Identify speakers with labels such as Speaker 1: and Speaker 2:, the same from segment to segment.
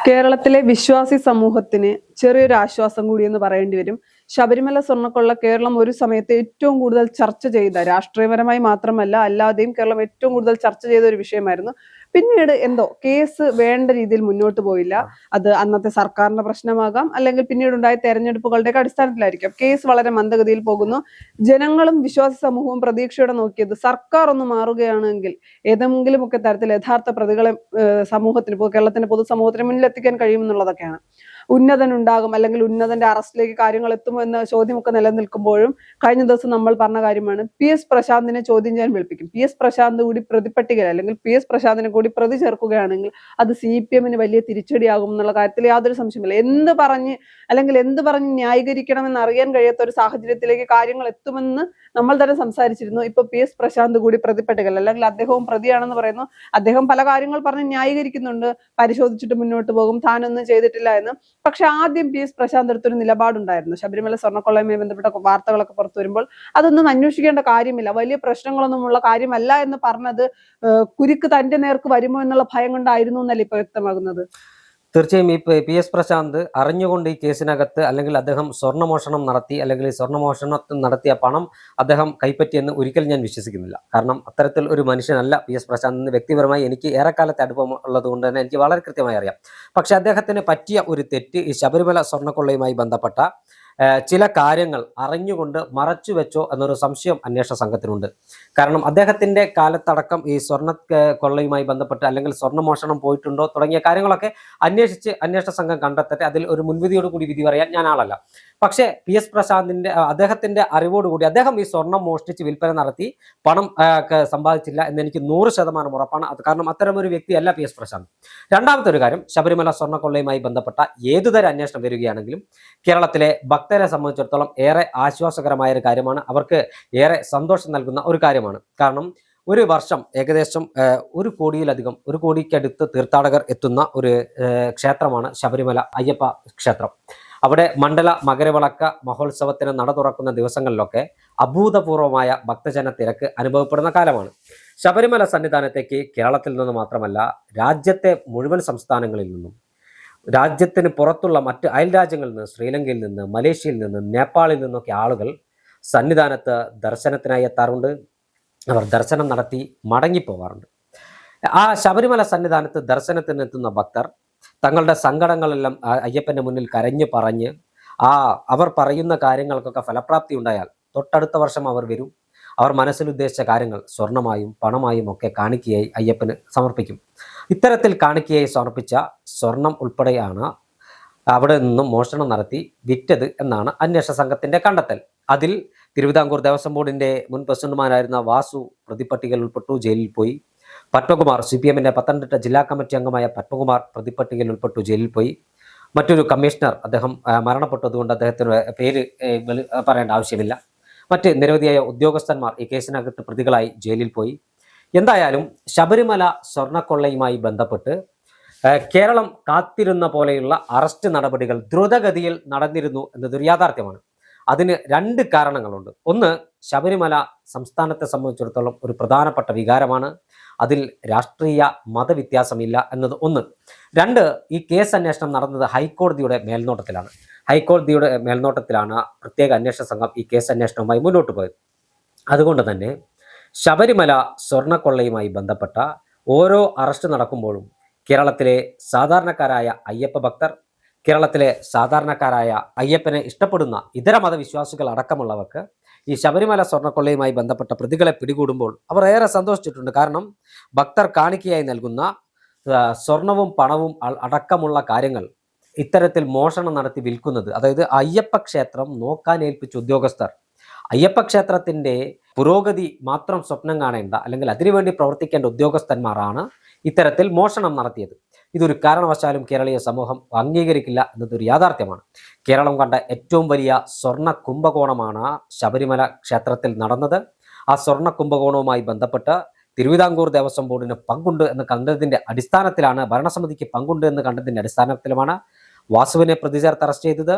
Speaker 1: കേരളത്തിലെ വിശ്വാസി സമൂഹത്തിന് ചെറിയൊരു ആശ്വാസം കൂടിയെന്ന് പറയേണ്ടി വരും. ശബരിമല സ്വർണ്ണക്കൊള്ള കേരളം ഒരു സമയത്ത് ഏറ്റവും കൂടുതൽ ചർച്ച ചെയ്ത, രാഷ്ട്രീയപരമായി മാത്രമല്ല അല്ലാതെയും കേരളം ഏറ്റവും കൂടുതൽ ചർച്ച ചെയ്ത ഒരു വിഷയമായിരുന്നു. പിന്നീട് എന്തോ കേസ് വേണ്ട രീതിയിൽ മുന്നോട്ട് പോയില്ല. അത് അന്നത്തെ സർക്കാരിന്റെ പ്രശ്നമാകാം, അല്ലെങ്കിൽ പിന്നീടുണ്ടായ തെരഞ്ഞെടുപ്പുകളുടെയൊക്കെ അടിസ്ഥാനത്തിലായിരിക്കാം. കേസ് വളരെ മന്ദഗതിയിൽ പോകുന്നു. ജനങ്ങളും വിശ്വാസി സമൂഹവും പ്രതീക്ഷയോടെ നോക്കിയത് സർക്കാർ ഒന്ന് മാറുകയാണെങ്കിൽ ഏതെങ്കിലുമൊക്കെ തരത്തിൽ യഥാർത്ഥ പ്രതികളെ സമൂഹത്തിന്, കേരളത്തിന്റെ പൊതുസമൂഹത്തിന് മുന്നിൽ എത്തിക്കാൻ കഴിയുമെന്നുള്ളതൊക്കെയാണ്. ഉന്നതൻ ഉണ്ടാകും, അല്ലെങ്കിൽ ഉന്നതന്റെ അറസ്റ്റിലേക്ക് കാര്യങ്ങൾ എത്തുമോ എന്ന ചോദ്യമൊക്കെ നിലനിൽക്കുമ്പോഴും കഴിഞ്ഞ ദിവസം നമ്മൾ പറഞ്ഞ കാര്യമാണ്, പി എസ് പ്രശാന്തിനെ ചോദ്യം ചെയ്യാൻ വിളിപ്പിക്കും. പി എസ് പ്രശാന്ത് കൂടി പ്രതിപട്ടികയിൽ, അല്ലെങ്കിൽ പി എസ് പ്രശാന്തിനെ കൂടി പ്രതി ചേർക്കുകയാണെങ്കിൽ അത് CPM വലിയ തിരിച്ചടിയാകും എന്നുള്ള കാര്യത്തിൽ യാതൊരു സംശയമില്ല. എന്ത് പറഞ്ഞ് ന്യായീകരിക്കണമെന്ന് അറിയാൻ കഴിയാത്ത ഒരു സാഹചര്യത്തിലേക്ക് കാര്യങ്ങൾ എത്തുമെന്ന് നമ്മൾ തന്നെ സംസാരിച്ചിരുന്നു. ഇപ്പൊ പി എസ് പ്രശാന്ത് കൂടി പ്രതിപട്ടികയിൽ, അല്ലെങ്കിൽ അദ്ദേഹവും പ്രതിയാണെന്ന് പറയുന്നു. അദ്ദേഹം പല കാര്യങ്ങൾ പറഞ്ഞ് ന്യായീകരിക്കുന്നുണ്ട്, പരിശോധിച്ചിട്ട് മുന്നോട്ട് പോകും, താനൊന്നും ചെയ്തിട്ടില്ല എന്ന്. പക്ഷെ ആദ്യം പി എസ് പ്രശാന്ത് എടുത്തൊരു നിലപാടുണ്ടായിരുന്നു. ശബരിമല സ്വർണ്ണക്കൊള്ളയുമായി ബന്ധപ്പെട്ട വാർത്തകളൊക്കെ പുറത്തു വരുമ്പോൾ അതൊന്നും അന്വേഷിക്കേണ്ട കാര്യമില്ല, വലിയ പ്രശ്നങ്ങളൊന്നുമുള്ള കാര്യമല്ല എന്ന് പറഞ്ഞത് കുരുക്ക് തന്റെ നേർക്ക് വരുമോ എന്നുള്ള ഭയം കൊണ്ടായിരുന്നു എന്നല്ല ഇപ്പൊ വ്യക്തമാകുന്നത്.
Speaker 2: തീർച്ചയായും ഈ പി എസ് പ്രശാന്ത് അറിഞ്ഞുകൊണ്ട് ഈ കേസിനകത്ത്, അല്ലെങ്കിൽ അദ്ദേഹം സ്വർണ്ണമോഷണം നടത്തി, അല്ലെങ്കിൽ സ്വർണ്ണമോഷണത്തിൽ നടത്തിയ പണം അദ്ദേഹം കൈപ്പറ്റിയെന്ന് ഒരിക്കലും ഞാൻ വിശ്വസിക്കുന്നില്ല. കാരണം അത്തരത്തിൽ ഒരു മനുഷ്യനല്ല പി എസ് പ്രശാന്ത് എന്ന് വ്യക്തിപരമായി എനിക്ക് ഏറെക്കാലത്തെ അടുപ്പം ഉള്ളത് കൊണ്ട് തന്നെ എനിക്ക് വളരെ കൃത്യമായി അറിയാം. പക്ഷെ അദ്ദേഹത്തിന് പറ്റിയ ഒരു തെറ്റ് ഈ ശബരിമല സ്വർണ്ണക്കൊള്ളയുമായി ബന്ധപ്പെട്ട ചില കാര്യങ്ങൾ അറിഞ്ഞുകൊണ്ട് മറച്ചു വെച്ചോ എന്നൊരു സംശയം അന്വേഷണ സംഘത്തിനുണ്ട്. കാരണം അദ്ദേഹത്തിന്റെ കാലത്തടക്കം ഈ സ്വർണ്ണ കൊള്ളയുമായി ബന്ധപ്പെട്ട്, അല്ലെങ്കിൽ സ്വർണ്ണമോഷണം പോയിട്ടുണ്ടോ തുടങ്ങിയ കാര്യങ്ങളൊക്കെ അന്വേഷിച്ച് അന്വേഷണ സംഘം കണ്ടെത്തട്ടെ. അതിൽ ഒരു മുൻവിധിയോട് കൂടി വിധി പറയാൻ ഞാൻ ആളല്ല. പക്ഷേ പി എസ് പ്രശാന്തിന്റെ അദ്ദേഹത്തിന്റെ അറിവോടുകൂടി അദ്ദേഹം ഈ സ്വർണം മോഷ്ടിച്ച് വിൽപ്പന നടത്തി പണം സമ്പാദിച്ചില്ല എന്ന് എനിക്ക് 100% ഉറപ്പാണ്. അത് കാരണം അത്തരമൊരു വ്യക്തിയല്ല പി എസ് പ്രശാന്ത്. രണ്ടാമത്തെ ഒരു കാര്യം, ശബരിമല സ്വർണ്ണക്കൊള്ളയുമായി ബന്ധപ്പെട്ട ഏതുതരം അന്വേഷണം വരികയാണെങ്കിലും കേരളത്തിലെ ഭക്തരെ സംബന്ധിച്ചിടത്തോളം ഏറെ ആശ്വാസകരമായ ഒരു കാര്യമാണ്, അവർക്ക് ഏറെ സന്തോഷം നൽകുന്ന ഒരു കാര്യമാണ്. കാരണം ഒരു വർഷം ഏകദേശം 1 കോടിയിലധികം, 1 കോടിക്കടുത്ത് തീർത്ഥാടകർ എത്തുന്ന ഒരു ക്ഷേത്രമാണ് ശബരിമല അയ്യപ്പ ക്ഷേത്രം. അവിടെ മണ്ഡല മകരവിളക്ക മഹോത്സവത്തിന് നട തുറക്കുന്ന ദിവസങ്ങളിലൊക്കെ അഭൂതപൂർവമായ ഭക്തജന തിരക്ക് അനുഭവപ്പെടുന്ന കാലമാണ്. ശബരിമല സന്നിധാനത്തേക്ക് കേരളത്തിൽ നിന്ന് മാത്രമല്ല രാജ്യത്തെ മുഴുവൻ സംസ്ഥാനങ്ങളിൽ നിന്നും, രാജ്യത്തിന് പുറത്തുള്ള മറ്റ് അയൽ രാജ്യങ്ങളിൽ നിന്ന്, ശ്രീലങ്കയിൽ നിന്ന്, മലേഷ്യയിൽ നിന്ന്, നേപ്പാളിൽ നിന്നൊക്കെ ആളുകൾ സന്നിധാനത്ത് ദർശനത്തിനായി എത്താറുണ്ട്. അവർ ദർശനം നടത്തി മടങ്ങിപ്പോവാറുണ്ട്. ആ ശബരിമല സന്നിധാനത്ത് ദർശനത്തിന് എത്തുന്ന ഭക്തർ തങ്ങളുടെ സങ്കടങ്ങളെല്ലാം അയ്യപ്പന്റെ മുന്നിൽ കരഞ്ഞു പറഞ്ഞ് അവർ പറയുന്ന കാര്യങ്ങൾക്കൊക്കെ ഫലപ്രാപ്തി ഉണ്ടായാൽ തൊട്ടടുത്ത വർഷം അവർ വരും. അവർ മനസ്സിലുദ്ദേശിച്ച കാര്യങ്ങൾ സ്വർണമായും പണമായും ഒക്കെ കാണിക്കയായി അയ്യപ്പന് സമർപ്പിക്കും. ഇത്തരത്തിൽ കാണിക്കയായി സമർപ്പിച്ച സ്വർണം ഉൾപ്പെടെയാണ് അവിടെ നിന്നും മോഷണം നടത്തി വിറ്റത് എന്നാണ് അന്വേഷണ സംഘത്തിന്റെ കണ്ടെത്തൽ. അതിൽ തിരുവിതാംകൂർ ദേവസ്വം ബോർഡിന്റെ മുൻ പ്രസിഡന്റുമാരായിരുന്ന വാസു പ്രതിപട്ടികയിൽ ഉൾപ്പെട്ടു, ജയിലിൽ പോയി. പത്മകുമാർ, CPMന്റെ പത്തനംതിട്ട ജില്ലാ കമ്മിറ്റി അംഗമായ പത്മകുമാർ പ്രതിപട്ടികയിൽ ഉൾപ്പെട്ടു, ജയിലിൽ പോയി. മറ്റൊരു കമ്മീഷണർ, അദ്ദേഹം മരണപ്പെട്ടതുകൊണ്ട് അദ്ദേഹത്തിന് പേര് പറയേണ്ട ആവശ്യമില്ല. മറ്റ് നിരവധിയായ ഉദ്യോഗസ്ഥന്മാർ ഈ കേസിനകത്ത് പ്രതികളായി ജയിലിൽ പോയി. എന്തായാലും ശബരിമല സ്വർണ്ണക്കൊള്ളയുമായി ബന്ധപ്പെട്ട് കേരളം കാത്തിരുന്ന പോലെയുള്ള അറസ്റ്റ് നടപടികൾ ദ്രുതഗതിയിൽ നടന്നിരുന്നു എന്നതൊരു യാഥാർത്ഥ്യമാണ്. അതിന് 2 കാരണങ്ങളുണ്ട്. ഒന്ന്, ശബരിമല സംസ്ഥാനത്തെ സംബന്ധിച്ചിടത്തോളം ഒരു പ്രധാനപ്പെട്ട വികാരമാണ്. അതിൽ രാഷ്ട്രീയ മതവ്യത്യാസമില്ല എന്നത് ഒന്ന്. 2, ഈ കേസ് അന്വേഷണം നടന്നത് ഹൈക്കോടതിയുടെ മേൽനോട്ടത്തിലാണ്. ഹൈക്കോടതിയുടെ മേൽനോട്ടത്തിലാണ് പ്രത്യേക അന്വേഷണ സംഘം ഈ കേസ് അന്വേഷണവുമായി മുന്നോട്ട് പോയത്. അതുകൊണ്ട് തന്നെ ശബരിമല സ്വർണ്ണക്കൊള്ളയുമായി ബന്ധപ്പെട്ട ഓരോ അറസ്റ്റ് നടക്കുമ്പോഴും കേരളത്തിലെ സാധാരണക്കാരായ അയ്യപ്പ ഭക്തർ, കേരളത്തിലെ സാധാരണക്കാരായ അയ്യപ്പനെ ഇഷ്ടപ്പെടുന്ന ഇതര മതവിശ്വാസികൾ അടക്കമുള്ളവർക്ക് ഈ ശബരിമല സ്വർണ്ണക്കൊള്ളയുമായി ബന്ധപ്പെട്ട പ്രതികളെ പിടികൂടുമ്പോൾ അവർ ഏറെ സന്തോഷിച്ചിട്ടുണ്ട്. കാരണം ഭക്തർ കാണിക്കയായി നൽകുന്ന സ്വർണവും പണവും അടക്കമുള്ള കാര്യങ്ങൾ ഇത്തരത്തിൽ മോഷണം നടത്തി വിൽക്കുന്നത്, അതായത് അയ്യപ്പ ക്ഷേത്രം നോക്കാൻ ഏൽപ്പിച്ച ഉദ്യോഗസ്ഥർ അയ്യപ്പ ക്ഷേത്രത്തിന്റെ പുരോഗതി മാത്രം സ്വപ്നം കാണേണ്ട, അല്ലെങ്കിൽ അതിനുവേണ്ടി പ്രവർത്തിക്കേണ്ട ഉദ്യോഗസ്ഥന്മാരാണ് ഇത്തരത്തിൽ മോഷണം നടത്തിയത്. ഇതൊരു കാരണവശാലും കേരളീയ സമൂഹം അംഗീകരിക്കില്ല എന്നതൊരു യാഥാർത്ഥ്യമാണ്. കേരളം കണ്ട ഏറ്റവും വലിയ സ്വർണ്ണ കുംഭകോണമാണ് ശബരിമല ക്ഷേത്രത്തിൽ നടന്നത്. ആ സ്വർണ്ണ കുംഭകോണവുമായി ബന്ധപ്പെട്ട് തിരുവിതാംകൂർ ദേവസ്വം ബോർഡിന് പങ്കുണ്ട് എന്ന് കണ്ടതിൻ്റെ അടിസ്ഥാനത്തിലാണ്, ഭരണസമിതിക്ക് പങ്കുണ്ട് എന്ന് കണ്ടതിൻ്റെ അടിസ്ഥാനത്തിലുമാണ് വാസുവിനെ പ്രതി ചേർത്ത് അറസ്റ്റ് ചെയ്തത്,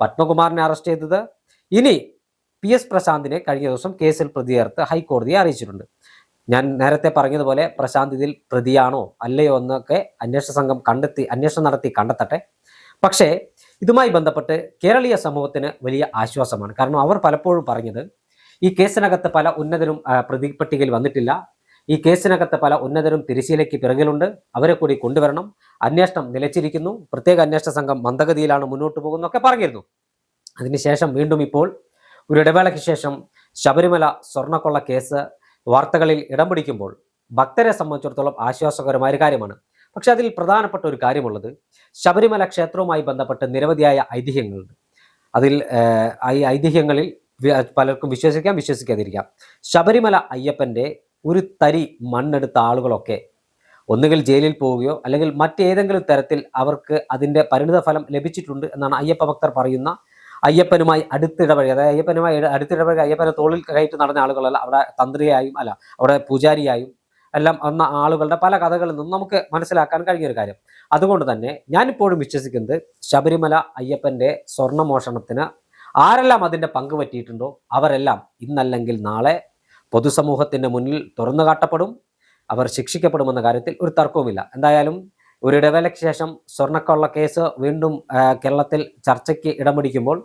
Speaker 2: പത്മകുമാറിനെ അറസ്റ്റ് ചെയ്തത്. ഇനി പി എസ് പ്രശാന്തിനെ കഴിഞ്ഞ ദിവസം കേസിൽ പ്രതി ചേർത്ത് ഹൈക്കോടതിയെ അറിയിച്ചിട്ടുണ്ട്. ഞാൻ നേരത്തെ പറഞ്ഞതുപോലെ പ്രശാന്ത് ഇതിൽ പ്രതിയാണോ അല്ലയോ എന്നൊക്കെ അന്വേഷണ സംഘം അന്വേഷണം നടത്തി കണ്ടെത്തട്ടെ. പക്ഷേ ഇതുമായി ബന്ധപ്പെട്ട് കേരളീയ സമൂഹത്തിന് വലിയ ആശ്വാസമാണ്. കാരണം അവർ പലപ്പോഴും പറഞ്ഞത് ഈ കേസിനകത്ത് പല ഉന്നതരും പ്രതിപട്ടികയിൽ വന്നിട്ടില്ല, ഈ കേസിനകത്ത് പല ഉന്നതരും തിരശ്ശീലയ്ക്ക് പിറകിലുണ്ട്, അവരെ കൂടി കൊണ്ടുവരണം, അന്വേഷണം നിലച്ചിരിക്കുന്നു, പ്രത്യേക അന്വേഷണ സംഘം മന്ദഗതിയിലാണ് മുന്നോട്ട് പോകുന്നൊക്കെ പറഞ്ഞിരുന്നു. അതിനുശേഷം വീണ്ടും ഇപ്പോൾ ഒരു ഇടവേളയ്ക്ക് ശേഷം ശബരിമല സ്വർണ്ണക്കൊള്ള കേസ് വാർത്തകളിൽ ഇടം പിടിക്കുമ്പോൾ ഭക്തരെ സംബന്ധിച്ചിടത്തോളം ആശ്വാസകരമായ ഒരു കാര്യമാണ്. പക്ഷെ അതിൽ പ്രധാനപ്പെട്ട ഒരു കാര്യമുള്ളത്, ശബരിമല ക്ഷേത്രവുമായി ബന്ധപ്പെട്ട് നിരവധിയായ ഐതിഹ്യങ്ങളുണ്ട്. അതിൽ ഈ ഐതിഹ്യങ്ങളിൽ പലർക്കും വിശ്വസിക്കാതിരിക്കാം. ശബരിമല അയ്യപ്പൻ്റെ ഒരു തരി മണ്ണെടുത്ത ആളുകളൊക്കെ ഒന്നുകിൽ ജയിലിൽ പോവുകയോ അല്ലെങ്കിൽ മറ്റേതെങ്കിലും തരത്തിൽ അവർക്ക് അതിൻ്റെ പരിണിത ഫലം ലഭിച്ചിട്ടുണ്ട് എന്നാണ് അയ്യപ്പ ഭക്തർ പറയുന്ന. അയ്യപ്പനുമായി അടുത്തിടപഴകി, അതായത് അയ്യപ്പനെ തോളിൽ കയറ്റി നടന്ന ആളുകളല്ല, അവിടെ തന്ത്രിയായും അവിടെ പൂജാരിയായും എല്ലാം വന്ന ആളുകളുടെ പല കഥകളിൽ നിന്നും നമുക്ക് മനസ്സിലാക്കാൻ കഴിഞ്ഞൊരു കാര്യം. അതുകൊണ്ട് തന്നെ ഞാനിപ്പോഴും വിശ്വസിക്കുന്നത് ശബരിമല അയ്യപ്പൻ്റെ സ്വർണ്ണമോഷണത്തിന് ആരെല്ലാം അതിൻ്റെ പങ്ക് പറ്റിയിട്ടുണ്ടോ അവരെല്ലാം ഇന്നല്ലെങ്കിൽ നാളെ പൊതുസമൂഹത്തിൻ്റെ മുന്നിൽ തുറന്നു കാട്ടപ്പെടും, അവർ ശിക്ഷിക്കപ്പെടുമെന്ന കാര്യത്തിൽ ഒരു തർക്കവുമില്ല. എന്തായാലും ഒരു ഇടവേളയ്ക്ക് ശേഷം സ്വർണ്ണക്കൊള്ള കേസ് വീണ്ടും കേരളത്തിൽ ചർച്ചയ്ക്ക് ഇടം പിടിക്കുമ്പോൾ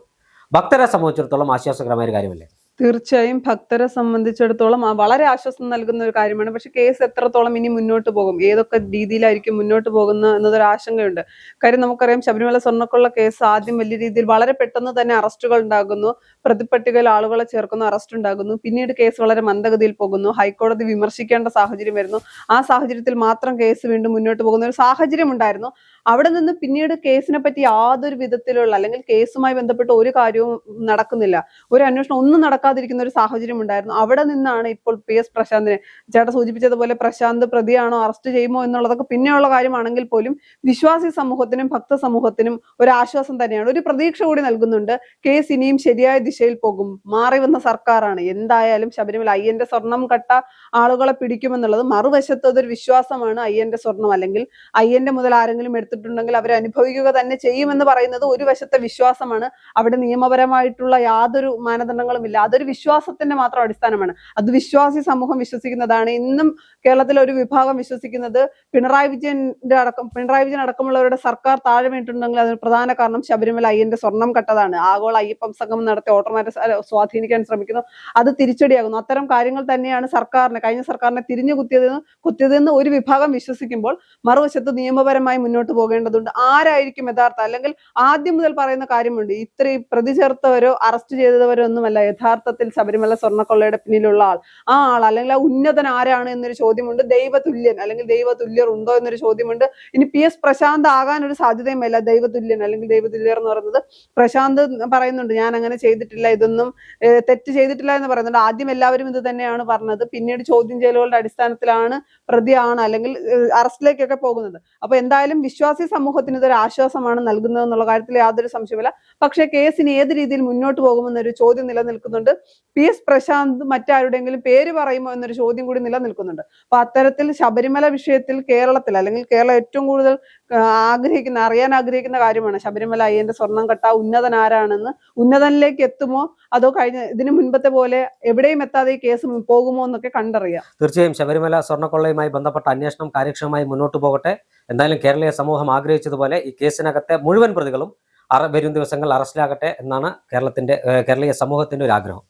Speaker 2: ഭക്തരെ സംബന്ധിച്ചിടത്തോളം ആശ്വാസകരമായ ഒരു കാര്യമല്ലേ?
Speaker 1: തീർച്ചയായും ഭക്തരെ സംബന്ധിച്ചിടത്തോളം വളരെ ആശ്വാസം നൽകുന്ന ഒരു കാര്യമാണ്. പക്ഷെ കേസ് എത്രത്തോളം ഇനി മുന്നോട്ട് പോകും, ഏതൊക്കെ രീതിയിലായിരിക്കും മുന്നോട്ട് പോകുന്നത് എന്നതൊരു ആശങ്കയുണ്ട്. കാര്യം നമുക്കറിയാം, ശബരിമല സ്വർണ്ണക്കൊള്ള കേസ് ആദ്യം വലിയ രീതിയിൽ വളരെ പെട്ടെന്ന് തന്നെ അറസ്റ്റുകൾ ഉണ്ടാകുന്നു, പ്രതിപട്ടികയിൽ ആളുകളെ ചേർക്കുന്നു, അറസ്റ്റ് ഉണ്ടാകുന്നു. പിന്നീട് കേസ് വളരെ മന്ദഗതിയിൽ പോകുന്നു, ഹൈക്കോടതി വിമർശിക്കേണ്ട സാഹചര്യം വരുന്നു. ആ സാഹചര്യത്തിൽ മാത്രം കേസ് വീണ്ടും മുന്നോട്ട് പോകുന്ന ഒരു സാഹചര്യം ഉണ്ടായിരുന്നു. അവിടെ നിന്ന് പിന്നീട് കേസിനെ പറ്റി യാതൊരു വിധത്തിലുള്ള അല്ലെങ്കിൽ കേസുമായി ബന്ധപ്പെട്ട് ഒരു കാര്യവും നടക്കുന്നില്ല, ഒരു അന്വേഷണം ഒന്നും നടക്കാതിരിക്കുന്ന ഒരു സാഹചര്യം ഉണ്ടായിരുന്നു. അവിടെ നിന്നാണ് ഇപ്പോൾ PS പ്രശാന്തിനെ, ചേട്ടൻ സൂചിപ്പിച്ചതുപോലെ പ്രശാന്ത് പ്രതിയാണോ അറസ്റ്റ് ചെയ്യുമോ എന്നുള്ളതൊക്കെ പിന്നെയുള്ള കാര്യമാണെങ്കിൽ പോലും വിശ്വാസി സമൂഹത്തിനും ഭക്ത സമൂഹത്തിനും ഒരു ആശ്വാസം തന്നെയാണ്, ഒരു പ്രതീക്ഷ കൂടി നൽകുന്നുണ്ട്. കേസ് ഇനിയും ശരിയായ ദിശയിൽ പോകും. മാറി വന്ന സർക്കാരാണ്, എന്തായാലും ശബരിമല അയ്യന്റെ സ്വർണം കട്ട ആളുകളെ പിടിക്കുമെന്നുള്ളത് മറുവശത്ത് അതൊരു വിശ്വാസമാണ്. അയ്യന്റെ സ്വർണം അല്ലെങ്കിൽ അയ്യന്റെ മുതൽ ആരെങ്കിലും എടുത്തിട്ടുണ്ടെങ്കിൽ അവരെ അനുഭവിക്കുക തന്നെ ചെയ്യുമെന്ന് പറയുന്നത് ഒരു വശത്തെ വിശ്വാസമാണ്. അവിടെ നിയമപരമായിട്ടുള്ള യാതൊരു മാനദണ്ഡങ്ങളും ഇല്ല, അതൊരു വിശ്വാസത്തിന്റെ മാത്രം അടിസ്ഥാനമാണ്. അത് വിശ്വാസി സമൂഹം വിശ്വസിക്കുന്നതാണ്. ഇന്നും കേരളത്തിലെ ഒരു വിഭാഗം വിശ്വസിക്കുന്നത് പിണറായി വിജയൻ അടക്കമുള്ളവരുടെ സർക്കാർ താഴെ വീണിട്ടുണ്ടെങ്കിൽ അതിന് പ്രധാന കാരണം ശബരിമല അയ്യന്റെ സ്വർണം കട്ടതാണ്. ആഗോള അയ്യപ്പ സംഗമം നടത്തി വോട്ടർമാരെ സ്വാധീനിക്കാൻ ശ്രമിക്കുന്നു, അത് തിരിച്ചടിയാകുന്നു. അത്തരം കാര്യങ്ങൾ തന്നെയാണ് കഴിഞ്ഞ സർക്കാരിനെ തിരിഞ്ഞു കുത്തിയതെന്ന് ഒരു വിഭാഗം വിശ്വസിക്കുമ്പോൾ മറുവശത്ത് നിയമപരമായി മുന്നോട്ട് പോകേണ്ടതുണ്ട്. ആരായിരിക്കും യഥാർത്ഥ, അല്ലെങ്കിൽ ആദ്യം മുതൽ പറയുന്ന കാര്യമുണ്ട്, ഇത്രയും പ്രതി ചേർത്തവരോ അറസ്റ്റ് ചെയ്തവരോ ഒന്നുമല്ല യഥാർത്ഥത്തിൽ ശബരിമല സ്വർണ്ണക്കൊള്ളയുടെ പിന്നിലുള്ള ആൾ. ആ ആൾ അല്ലെങ്കിൽ ആ ഉന്നതൻ ആരാണ് എന്നൊരു ചോദ്യമുണ്ട്. ദൈവതുല്യൻ അല്ലെങ്കിൽ ദൈവതുല്യർ ഉണ്ടോ എന്നൊരു ചോദ്യമുണ്ട്. ഇനി PS പ്രശാന്ത് ആകാൻ ഒരു സാധ്യതയുമില്ല ദൈവതുല്യൻ അല്ലെങ്കിൽ ദൈവതുല്യർ എന്ന് പറയുന്നത്. പ്രശാന്ത് പറയുന്നുണ്ട്, ഞാൻ അങ്ങനെ ചെയ്തിട്ടില്ല, ഇതൊന്നും തെറ്റ് ചെയ്തിട്ടില്ല എന്ന് പറയുന്നുണ്ട്. ആദ്യം എല്ലാവരും ഇത് തന്നെയാണ് പറഞ്ഞത്, പിന്നീട് ചോദ്യം ചെയ്യലുകളുടെ അടിസ്ഥാനത്തിലാണ് പ്രതിയാണ് അല്ലെങ്കിൽ അറസ്റ്റിലേക്കൊക്കെ പോകുന്നത്. അപ്പൊ എന്തായാലും വിശ്വാസി സമൂഹത്തിന് ഇതൊരു ആശ്വാസമാണ് നൽകുന്നത് എന്നുള്ള കാര്യത്തിൽ യാതൊരു സംശയമില്ല. പക്ഷേ കേസിന് ഏത് രീതിയിൽ മുന്നോട്ട് പോകുമെന്നൊരു ചോദ്യം നിലനിൽക്കുന്നുണ്ട്. PS പ്രശാന്ത് മറ്റാരുടെയെങ്കിലും പേര് പറയുമോ എന്നൊരു ചോദ്യം കൂടി നിലനിൽക്കുന്നുണ്ട്. അപ്പൊ അത്തരത്തിൽ ശബരിമല വിഷയത്തിൽ കേരളത്തിൽ അല്ലെങ്കിൽ കേരളം ഏറ്റവും കൂടുതൽ അറിയാൻ ആഗ്രഹിക്കുന്ന കാര്യമാണ് ശബരിമല അയ്യന്റെ സ്വർണം കട്ട ഉന്നതൻ ആരാണെന്ന്. ഉന്നതനിലേക്ക് എത്തുമോ അതോ ഇതിനു മുൻപത്തെ പോലെ എവിടെയും എത്താതെ ഈ കേസ് പോകുമോ എന്നൊക്കെ കണ്ടറിയാം.
Speaker 2: തീർച്ചയായും ശബരിമല സ്വർണ്ണക്കൊള്ളയുമായി ബന്ധപ്പെട്ട അന്വേഷണം കാര്യക്ഷമമായി മുന്നോട്ട് പോകട്ടെ. എന്തായാലും കേരളീയ സമൂഹം ആഗ്രഹിച്ചതുപോലെ ഈ കേസിനകത്തെ മുഴുവൻ പ്രതികളും വരും ദിവസങ്ങൾ അറസ്റ്റിലാകട്ടെ എന്നാണ് കേരളീയ സമൂഹത്തിന്റെ ഒരു ആഗ്രഹം.